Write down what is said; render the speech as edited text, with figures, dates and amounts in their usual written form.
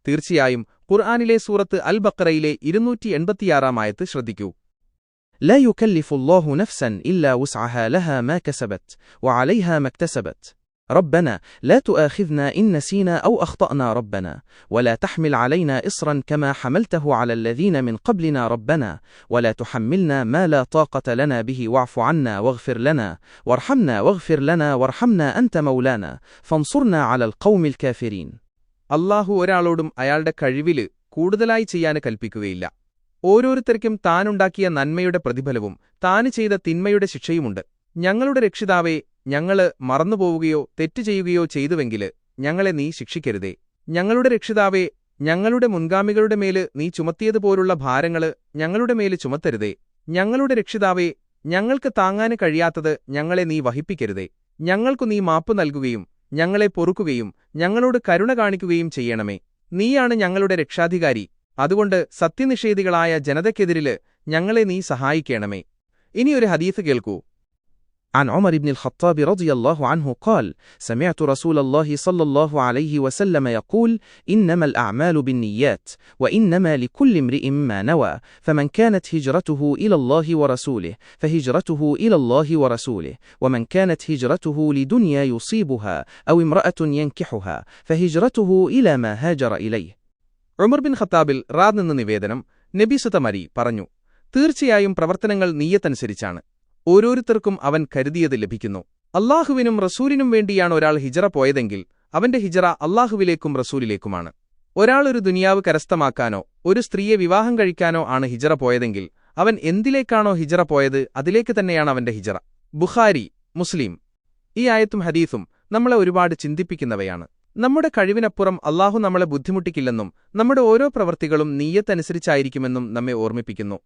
തീർച്ചയായും ഖുർആനിലെ സൂറത്ത് അൽ ബഖറയിലെ 286 ആയത്ത് ശ്രദ്ധിക്കൂ. لا يكلف الله نفسا إلا وسعها لها ما كسبت وعليها ما اكتسبت ربنا لا تؤاخذنا إن نسينا أو أخطأنا ربنا ولا تحمل علينا إصرا كما حملته على الذين من قبلنا ربنا ولا تحملنا ما لا طاقة لنا به واعف عنا واغفر لنا وارحمنا أنت مولانا فانصرنا على القوم الكافرين. അല്ലാഹു ഒരാളോടും അയാളുടെ കഴിവില് കൂടുതലായി ചെയ്യാൻ കൽപ്പിക്കുകയില്ല. ഓരോരുത്തർക്കും താനുണ്ടാക്കിയ നന്മയുടെ പ്രതിഫലവും താന് ചെയ്ത തിന്മയുടെ ശിക്ഷയുമുണ്ട്. ഞങ്ങളുടെ രക്ഷിതാവേ, ഞങ്ങള് മറന്നുപോവുകയോ തെറ്റു ചെയ്യുകയോ ചെയ്തുവെങ്കില് ഞങ്ങളെ നീ ശിക്ഷിക്കരുതേ. ഞങ്ങളുടെ രക്ഷിതാവേ, ഞങ്ങളുടെ മുൻഗാമികളുടെ മേല് നീ ചുമത്തിയതുപോലുള്ള ഭാരങ്ങള് ഞങ്ങളുടെ മേല് ചുമത്തരുതേ. ഞങ്ങളുടെ രക്ഷിതാവേ, ഞങ്ങൾക്ക് താങ്ങാന് കഴിയാത്തത് ഞങ്ങളെ നീ വഹിപ്പിക്കരുതേ. ഞങ്ങൾക്കു നീ മാപ്പ് നൽകുകയും ഞങ്ങളെ പൊറുക്കുകയും ഞങ്ങളോട് കരുണ കാണിക്കുകയും ചെയ്യണമേ. നീയാണ് ഞങ്ങളുടെ രക്ഷാധികാരി. അതുകൊണ്ട് സത്യനിഷേധികളായ ജനതയ്ക്കെതിരില് ഞങ്ങളെ നീ സഹായിക്കണമേ. ഇനിയൊരു ഹദീസ് കേൾക്കൂ. عن عمر بن الخطاب رضي الله عنه قال: سمعت رسول الله صلى الله عليه وسلم يقول: إنما الأعمال بالنيات وإنما لكل امرئ ما نوى فمن كانت هجرته إلى الله ورسوله فهجرته إلى الله ورسوله ومن كانت هجرته لدنيا يصيبها أو امرأة ينكحها فهجرته إلى ما هاجر إليه. ഉമർ ബിൻ ഖത്താബിൽ റാദ് നിന്ന് നിവേദനം. നബി സുതമരി പറഞ്ഞു, തീർച്ചയായും പ്രവർത്തനങ്ങൾ നീയത്തനുസരിച്ചാണ്. ഓരോരുത്തർക്കും അവൻ കരുതിയത് ലഭിക്കുന്നു. അല്ലാഹുവിനും റസൂലിനും വേണ്ടിയാണ് ഒരാൾ ഹിജറ പോയതെങ്കിൽ അവന്റെ ഹിജറ അല്ലാഹുവിലേക്കും റസൂലിലേക്കുമാണ്. ഒരാൾ ഒരു ദുനിയാവ് കരസ്ഥമാക്കാനോ ഒരു സ്ത്രീയെ വിവാഹം കഴിക്കാനോ ആണ് ഹിജറ പോയതെങ്കിൽ അവൻ എന്തിലേക്കാണോ ഹിജറ പോയത് അതിലേക്ക് തന്നെയാണ് അവന്റെ ഹിജറ. ബുഖാരി, മുസ്ലിം. ഈ ആയത്തും ഹദീസും നമ്മളെ ഒരുപാട് ചിന്തിപ്പിക്കുന്നവയാണ്. നമ്മുടെ കഴിവിനപ്പുറം അല്ലാഹു നമ്മളെ ബുദ്ധിമുട്ടിക്കില്ലെന്നും നമ്മുടെ ഓരോ പ്രവൃത്തികളും നീയത്തനുസരിച്ചായിരിക്കുമെന്നും നമ്മെ ഓർമ്മിപ്പിക്കുന്നു.